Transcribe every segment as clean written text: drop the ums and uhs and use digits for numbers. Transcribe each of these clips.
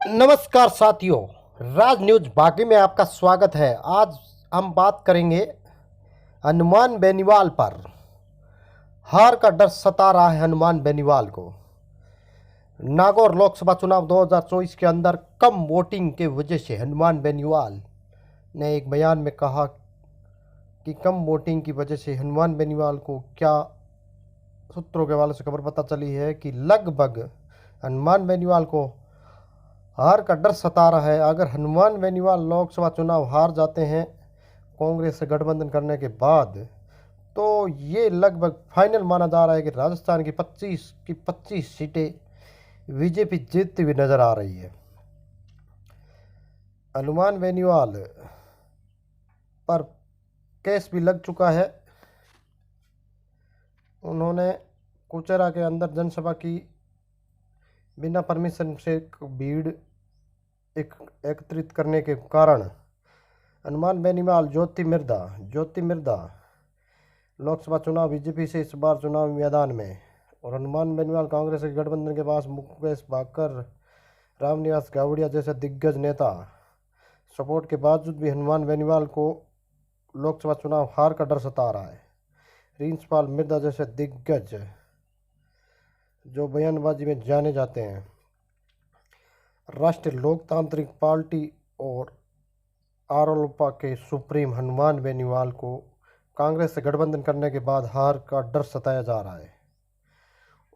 नमस्कार साथियों, राज न्यूज बाकी में आपका स्वागत है। आज हम बात करेंगे हनुमान बेनीवाल पर। हार का डर सता रहा है हनुमान बेनीवाल को। नागौर लोकसभा चुनाव 2024 के अंदर कम वोटिंग के वजह से हनुमान बेनीवाल ने एक बयान में कहा कि कम वोटिंग की वजह से हनुमान बेनीवाल को क्या सूत्रों के हवाले से खबर पता चली है कि लगभग हनुमान बेनीवाल को हार का डर सता रहा है। अगर हनुमान बेनीवाल लोकसभा चुनाव हार जाते हैं कांग्रेस से गठबंधन करने के बाद, तो ये लगभग फाइनल माना जा रहा है कि राजस्थान की 25 सीटें बीजेपी जीतती हुई नजर आ रही है। हनुमान बेनीवाल पर केस भी लग चुका है। उन्होंने कुचेरा के अंदर जनसभा की, बिना परमिशन से भीड़ एकत्रित करने के कारण हनुमान बेनीवाल ज्योति मिर्धा लोकसभा चुनाव बीजेपी से इस बार चुनावी मैदान में, और हनुमान बेनीवाल कांग्रेस के गठबंधन के पास मुकेश भाकर, रामनिवास गावड़िया जैसे दिग्गज नेता सपोर्ट के बावजूद भी हनुमान बेनीवाल को लोकसभा चुनाव हार का डर सता रहा है। रिंचपाल मिर्धा जैसे दिग्गज जो बयानबाजी में जाने जाते हैं, राष्ट्रीय लोकतांत्रिक पार्टी और आरोलोपा के सुप्रीम हनुमान बेनीवाल को कांग्रेस से गठबंधन करने के बाद हार का डर सताया जा रहा है।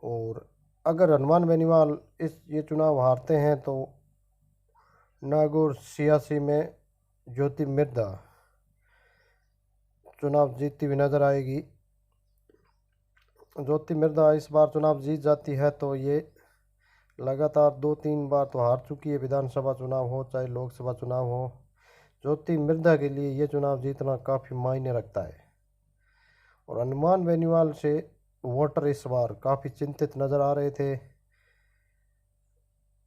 और अगर हनुमान बेनीवाल ये चुनाव हारते हैं तो नागौर सियासी में ज्योति मिर्धा चुनाव जीतती हुई नजर आएगी। ज्योति मिर्धा इस बार चुनाव जीत जाती है तो ये लगातार 2-3 बार तो हार चुकी है, विधानसभा चुनाव हो चाहे लोकसभा चुनाव हो। ज्योति मिर्धा के लिए ये चुनाव जीतना काफ़ी मायने रखता है। और हनुमान बेनीवाल से वोटर इस बार काफ़ी चिंतित नज़र आ रहे थे।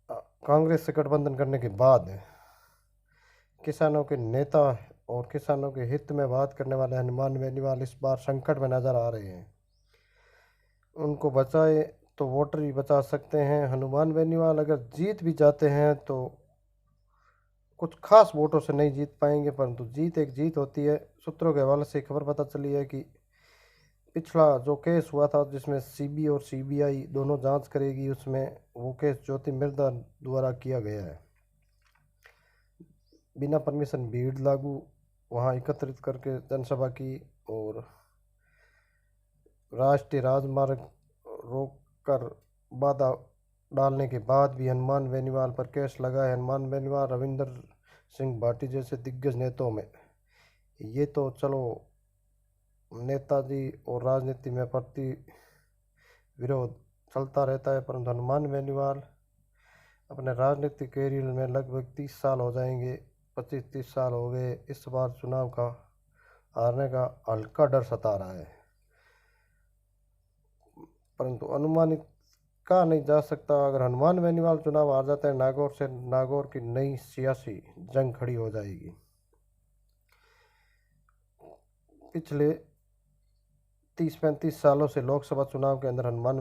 कांग्रेस से गठबंधन करने के बाद किसानों के नेता और किसानों के हित में बात करने वाले हनुमान बेनीवाल इस बार संकट में नज़र आ रहे हैं। उनको बचाए तो वोटर ही बचा सकते हैं। हनुमान बेनीवाल अगर जीत भी जाते हैं तो कुछ खास वोटों से नहीं जीत पाएंगे, परंतु जीत एक जीत होती है। सूत्रों के हवाले से खबर पता चली है कि पिछला जो केस हुआ था जिसमें सीबी और सीबीआई दोनों जांच करेगी, उसमें वो केस ज्योति मिर्धा द्वारा किया गया है। बिना परमिशन भीड़ लागू वहां एकत्रित करके जनसभा की और राष्ट्रीय राजमार्ग रोक कर बाधा डालने के बाद भी हनुमान बेनीवाल पर केस लगा है। हनुमान बेनीवाल, रविंदर सिंह भाटी जैसे दिग्गज नेताओं में ये तो चलो नेताजी और राजनीति में प्रति विरोध चलता रहता है, परंतु हनुमान बेनीवाल अपने राजनीतिक कैरियर में लगभग 30 साल हो जाएंगे, 25-30 साल हो गए। इस बार चुनाव का हारने का हल्का डर सता रहा है, परंतु अनुमानित कहा नहीं जा सकता। अगर हनुमान बेनीवाल चुनाव हार जाते हैं नागौर से, नागौर की नई सियासी जंग खड़ी हो जाएगी। पिछले 30-35 सालों से लोकसभा चुनाव के अंदर हनुमान